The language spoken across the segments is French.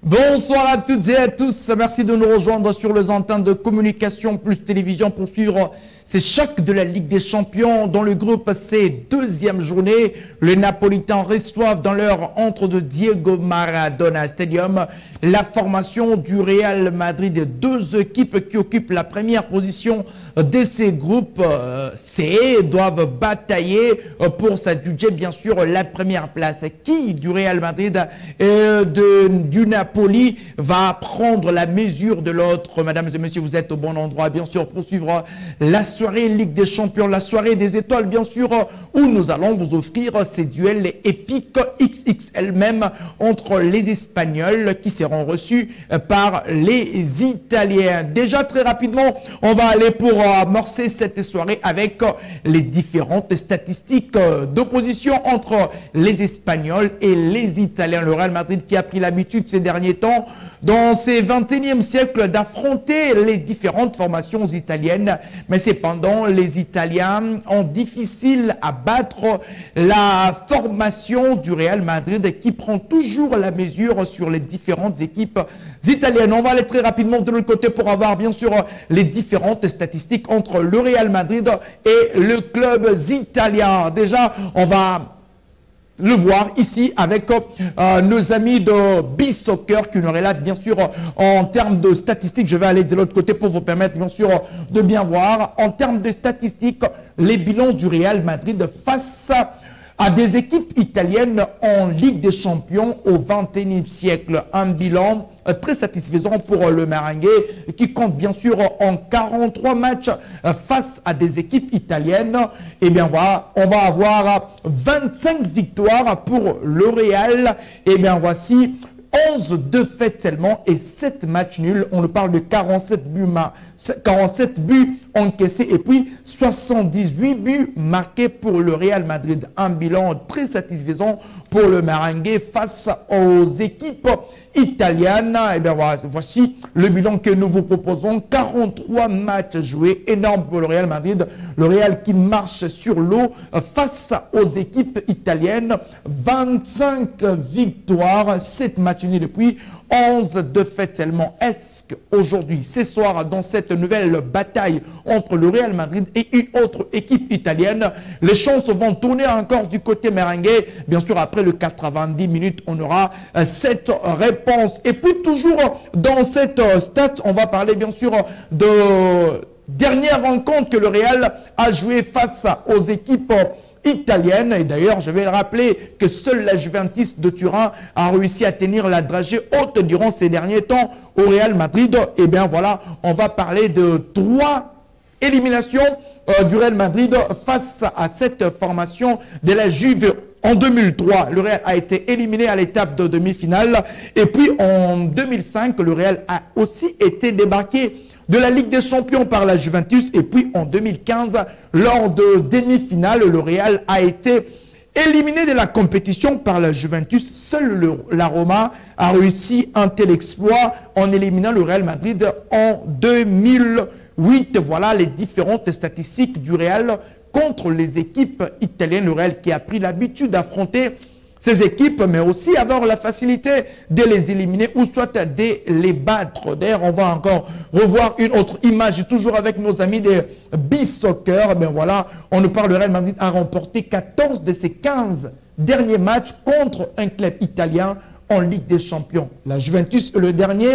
Bonsoir à toutes et à tous, merci de nous rejoindre sur les antennes de Communication Plus Télévision pour suivre ces chocs de la Ligue des Champions. Dans le groupe C, deuxième journée, les Napolitains reçoivent dans leur entre de Diego Maradona Stadium la formation du Real Madrid. Deux équipes qui occupent la première position de ces groupes C doivent batailler pour s'adjuger bien sûr la première place. Qui du Real Madrid et du Napoli va prendre la mesure de l'autre? Mesdames et messieurs, vous êtes au bon endroit bien sûr pour suivre la soirée Ligue des Champions, la soirée des étoiles bien sûr, où nous allons vous offrir ces duels épiques XXL même entre les Espagnols qui seront reçus par les Italiens. Déjà très rapidement, on va aller pour amorcer cette soirée avec les différentes statistiques d'opposition entre les Espagnols et les Italiens. Le Real Madrid qui a pris l'habitude ces derniers temps, dans ces 21e siècles, d'affronter les différentes formations italiennes. Mais cependant, les Italiens ont difficile à battre la formation du Real Madrid qui prend toujours la mesure sur les différentes équipes italiennes. On va aller très rapidement de l'autre côté pour avoir bien sûr les différentes statistiques entre le Real Madrid et le club italien. Déjà, on va le voir ici avec nos amis de B-Soccer qui nous relatent bien sûr en termes de statistiques. Je vais aller de l'autre côté pour vous permettre bien sûr de bien voir en termes de statistiques les bilans du Real Madrid face à des équipes italiennes en Ligue des Champions au XXIe siècle. Un bilan très satisfaisant pour le Merengue qui compte bien sûr en 43 matchs face à des équipes italiennes. Et bien voilà, on va avoir 25 victoires pour le Real. Et bien voici 11 défaites seulement et 7 matchs nuls. On nous parle de 47 buts encaissés et puis 78 buts marqués pour le Real Madrid. Un bilan très satisfaisant pour le Merengue face aux équipes italiennes. Et bien voici le bilan que nous vous proposons. 43 matchs joués, énorme pour le Real Madrid. Le Real qui marche sur l'eau face aux équipes italiennes. 25 victoires, 7 matchs nuls et puis 11 défaites seulement. Est-ce qu'aujourd'hui, ce soir, dans cette nouvelle bataille entre le Real Madrid et une autre équipe italienne, les chances vont tourner encore du côté merengue? Bien sûr, après le 90 minutes, on aura cette réponse. Et puis, toujours dans cette stat, on va parler bien sûr de dernière rencontre que le Real a joué face aux équipes italienne. Et d'ailleurs, je vais le rappeler que seule la Juventus de Turin a réussi à tenir la dragée haute durant ces derniers temps au Real Madrid. Et bien voilà, on va parler de 3 éliminations du Real Madrid face à cette formation de la Juve. En 2003, le Real a été éliminé à l'étape de demi-finale. Et puis en 2005, le Real a aussi été débarqué de la Ligue des Champions par la Juventus. Et puis en 2015, lors de demi-finale, le Real a été éliminé de la compétition par la Juventus. Seul la Roma a réussi un tel exploit en éliminant le Real Madrid en 2008. Voilà les différentes statistiques du Real contre les équipes italiennes. Le Real qui a pris l'habitude d'affronter ces équipes, mais aussi avoir la facilité de les éliminer ou soit de les battre. D'ailleurs, on va encore revoir une autre image, toujours avec nos amis de B-Soccer. Ben voilà, on nous parle, le Real Madrid a remporté 14 de ses 15 derniers matchs contre un club italien en Ligue des Champions. La Juventus est le dernier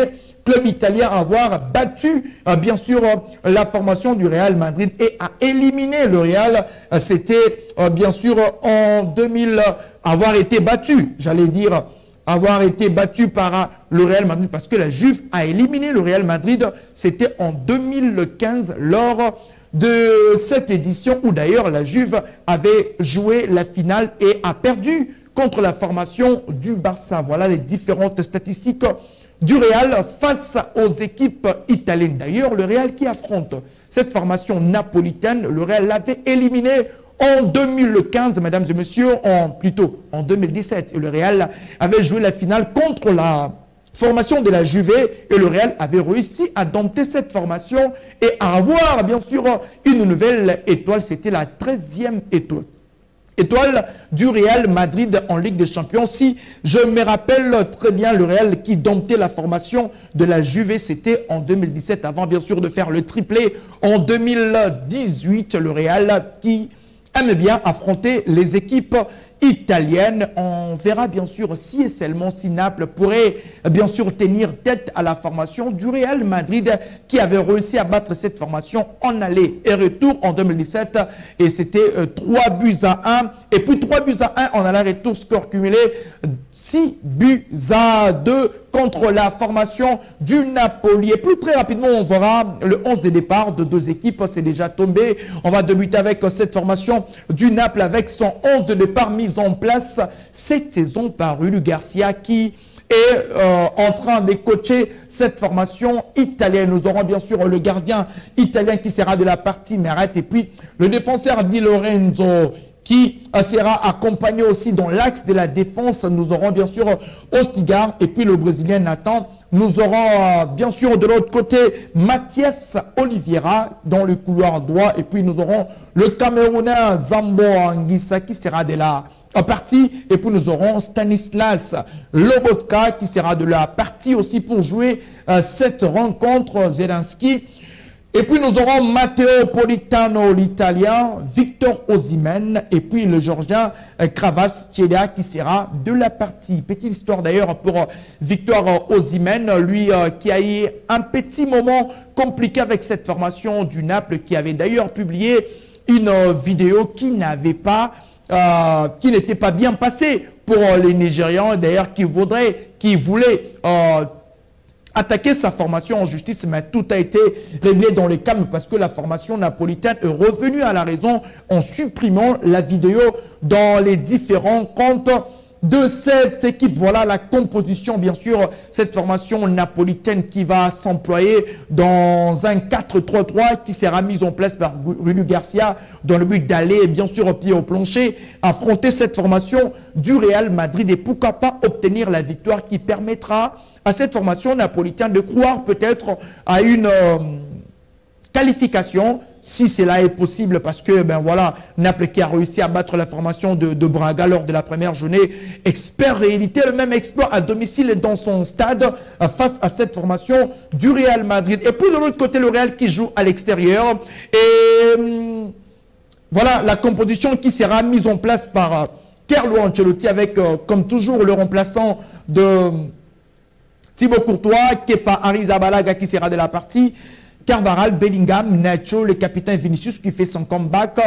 club italien à avoir battu, bien sûr, la formation du Real Madrid et a éliminé le Real. C'était, bien sûr, en 2000, avoir été battu, j'allais dire, avoir été battu par le Real Madrid parce que la Juve a éliminé le Real Madrid. C'était en 2015 lors de cette édition où d'ailleurs la Juve avait joué la finale et a perdu contre la formation du Barça. Voilà les différentes statistiques du Real face aux équipes italiennes. D'ailleurs, le Real qui affronte cette formation napolitaine, le Real l'avait éliminé en 2015, mesdames et messieurs, plutôt en 2017. Et le Real avait joué la finale contre la formation de la Juve et le Real avait réussi à dompter cette formation et à avoir, bien sûr, une nouvelle étoile. C'était la 13e étoile. étoile du Real Madrid en Ligue des Champions. Si je me rappelle très bien, le Real qui domptait la formation de la Juve, c'était en 2017, avant bien sûr de faire le triplé en 2018. Le Real qui aime bien affronter les équipes italiennes. On verra bien sûr si et seulement si Naples pourrait bien sûr tenir tête à la formation du Real Madrid qui avait réussi à battre cette formation en aller et retour en 2017 et c'était 3-1 et puis 3-1 en aller-retour, score cumulé 6-2 contre la formation du Napoli. Et plus très rapidement, on verra le 11 de départ de deux équipes, c'est déjà tombé. On va débuter avec cette formation du Naples avec son 11 de départ mis en place cette saison par Rudi Garcia qui est en train de coacher cette formation italienne. Nous aurons bien sûr le gardien italien qui sera de la partie Meret et puis le défenseur Di Lorenzo qui sera accompagné aussi dans l'axe de la défense. Nous aurons bien sûr Ostigar et puis le Brésilien Nathan. Nous aurons bien sûr de l'autre côté Mathias Oliveira dans le couloir droit et puis nous aurons le Camerounais Zambo Anguissa qui sera de la partie et puis nous aurons Stanislas Lobotka qui sera de la partie aussi pour jouer cette rencontre. Zelensky. Et puis nous aurons Matteo Politano, l'italien, Victor Osimhen et puis le Georgien Kvaratskhelia qui sera de la partie. Petite histoire d'ailleurs pour Victor Osimhen, lui qui a eu un petit moment compliqué avec cette formation du Naples, qui avait d'ailleurs publié une vidéo qui n'était pas bien passée pour les Nigérians, d'ailleurs qui voulaient attaquer sa formation en justice, mais tout a été réglé dans les calmes parce que la formation napolitaine est revenue à la raison en supprimant la vidéo dans les différents comptes de cette équipe. Voilà la composition, bien sûr, cette formation napolitaine qui va s'employer dans un 4-3-3 qui sera mise en place par Rudi Garcia dans le but d'aller, bien sûr, au pied au plancher, affronter cette formation du Real Madrid et pourquoi pas obtenir la victoire qui permettra à cette formation napolitaine de croire peut-être à une qualification, si cela est possible, parce que ben voilà, Naples qui a réussi à battre la formation de Braga lors de la première journée, espère rééditer le même exploit à domicile dans son stade face à cette formation du Real Madrid. Et puis de l'autre côté, le Real qui joue à l'extérieur. Et voilà la composition qui sera mise en place par Carlo Ancelotti avec, comme toujours, le remplaçant de Thibaut Courtois, Kepa Arrizabalaga qui sera de la partie, Carvajal, Bellingham, Nacho, le capitaine Vinicius qui fait son comeback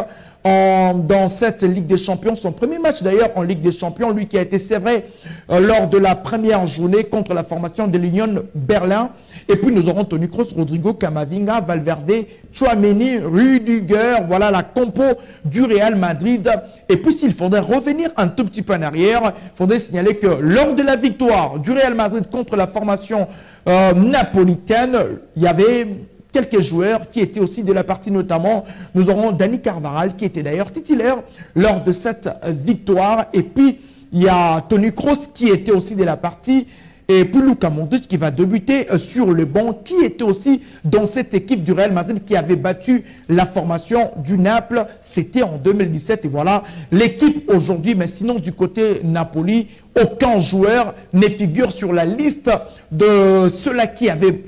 dans cette Ligue des Champions. Son premier match d'ailleurs en Ligue des Champions, lui qui a été sévré lors de la première journée contre la formation de l'Union Berlin. Et puis nous aurons Toni Kroos, Rodrigo, Camavinga, Valverde, Tchouaméni, Rudiger. Voilà la compo du Real Madrid. Et puis s'il faudrait revenir un tout petit peu en arrière, il faudrait signaler que lors de la victoire du Real Madrid contre la formation napolitaine, il y avait quelques joueurs qui étaient aussi de la partie, notamment, nous aurons Dani Carvajal qui était d'ailleurs titulaire lors de cette victoire. Et puis, il y a Toni Kroos qui était aussi de la partie. Et puis Luka Modric qui va débuter sur le banc, qui était aussi dans cette équipe du Real Madrid qui avait battu la formation du Naples. C'était en 2017. Et voilà l'équipe aujourd'hui. Mais sinon, du côté Napoli, aucun joueur ne figure sur la liste de ceux-là qui avaient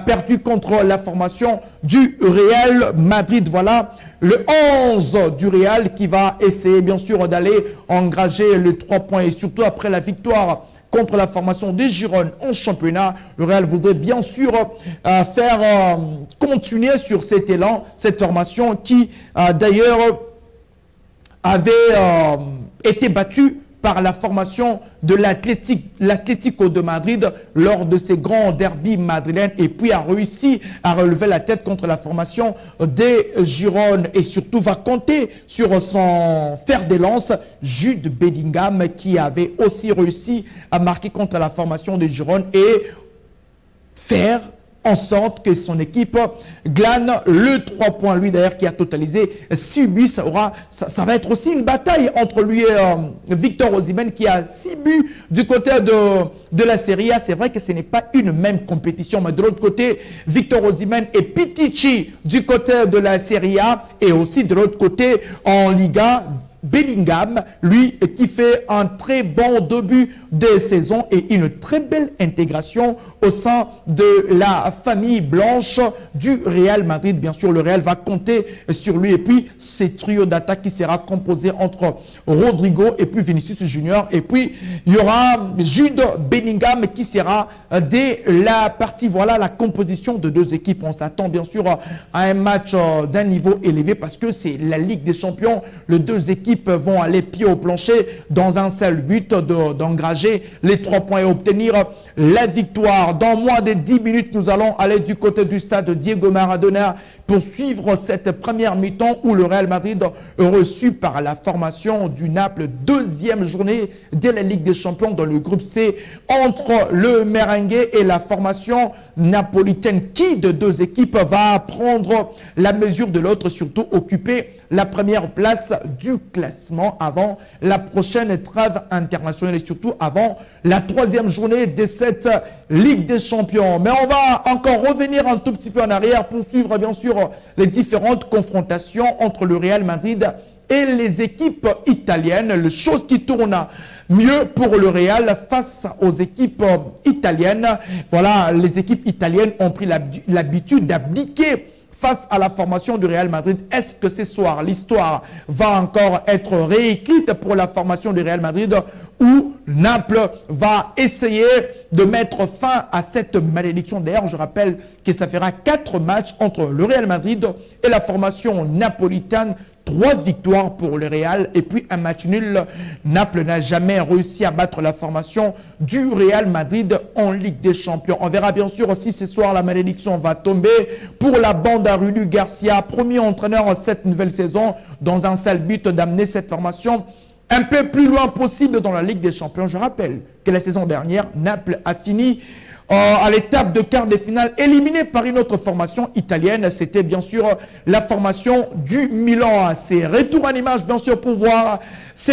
perdu contre la formation du Real Madrid. Voilà le 11 du Real qui va essayer bien sûr d'aller engager les 3 points. Et surtout après la victoire contre la formation des Girondins en championnat, le Real voudrait bien sûr faire continuer sur cet élan, cette formation qui d'ailleurs avait été battue par la formation de l'Atlético de Madrid lors de ces grands derbys madrilènes et puis a réussi à relever la tête contre la formation des Girondins et surtout va compter sur son fer de lance Jude Bellingham qui avait aussi réussi à marquer contre la formation des Girondins et faire en sorte que son équipe glane le 3 points. Lui d'ailleurs qui a totalisé 6 buts. Ça va être aussi une bataille entre lui et Victor Osimhen qui a 6 buts du côté de la Serie A. C'est vrai que ce n'est pas une même compétition, mais de l'autre côté, Victor Osimhen et Pichichi du côté de la Serie A et aussi de l'autre côté en Liga. Bellingham, lui qui fait un très bon début de saison et une très belle intégration au sein de la famille blanche du Real Madrid. Bien sûr, le Real va compter sur lui. Et puis, ce trio d'attaque qui sera composé entre Rodrigo et puis Vinicius Junior. Et puis, il y aura Jude Bellingham qui sera dès la partie, voilà la composition de deux équipes. On s'attend bien sûr à un match d'un niveau élevé parce que c'est la Ligue des Champions. Les deux équipes vont aller pied au plancher dans un seul but d'engranger les 3 points et obtenir la victoire. Dans moins de 10 minutes, nous allons aller du côté du stade Diego Maradona pour suivre cette première mi-temps où le Real Madrid est reçu par la formation du Naples. Deuxième journée de la Ligue des Champions dans le groupe C entre le merengue et la formation napolitaine. Qui de deux équipes va prendre la mesure de l'autre, surtout occuper la première place du classement avant la prochaine trêve internationale et surtout avant la 3e journée de cette Ligue des Champions. Mais on va encore revenir un tout petit peu en arrière pour suivre bien sûr les différentes confrontations entre le Real Madrid et les équipes italiennes. Les choses qui tournent mieux pour le Real face aux équipes italiennes. Voilà, les équipes italiennes ont pris l'habitude d'abdiquer face à la formation du Real Madrid. Est-ce que ce soir, l'histoire va encore être réécrite pour la formation du Real Madrid ou Naples va essayer de mettre fin à cette malédiction? D'ailleurs, je rappelle que ça fera 4 matchs entre le Real Madrid et la formation napolitaine. 3 victoires pour le Real et puis un match nul. Naples n'a jamais réussi à battre la formation du Real Madrid en Ligue des Champions. On verra bien sûr si ce soir la malédiction va tomber pour la bande à Rudy Garcia, premier entraîneur cette nouvelle saison, dans un seul but d'amener cette formation un peu plus loin possible dans la Ligue des Champions. Je rappelle que la saison dernière, Naples a fini à l'étape de quart de finale, éliminé par une autre formation italienne. C'était bien sûr la formation du Milan. C'est retour en image bien sûr pour voir ce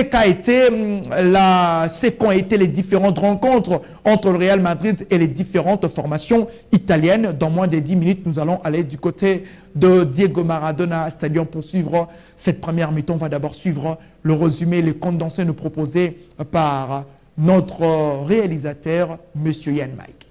qu'ont été les différentes rencontres entre le Real Madrid et les différentes formations italiennes. Dans moins de 10 minutes, nous allons aller du côté de Diego Maradona Stadium pour suivre cette première mi-temps. On va d'abord suivre le résumé, les condensés nous proposés par notre réalisateur, M. Yann Mike.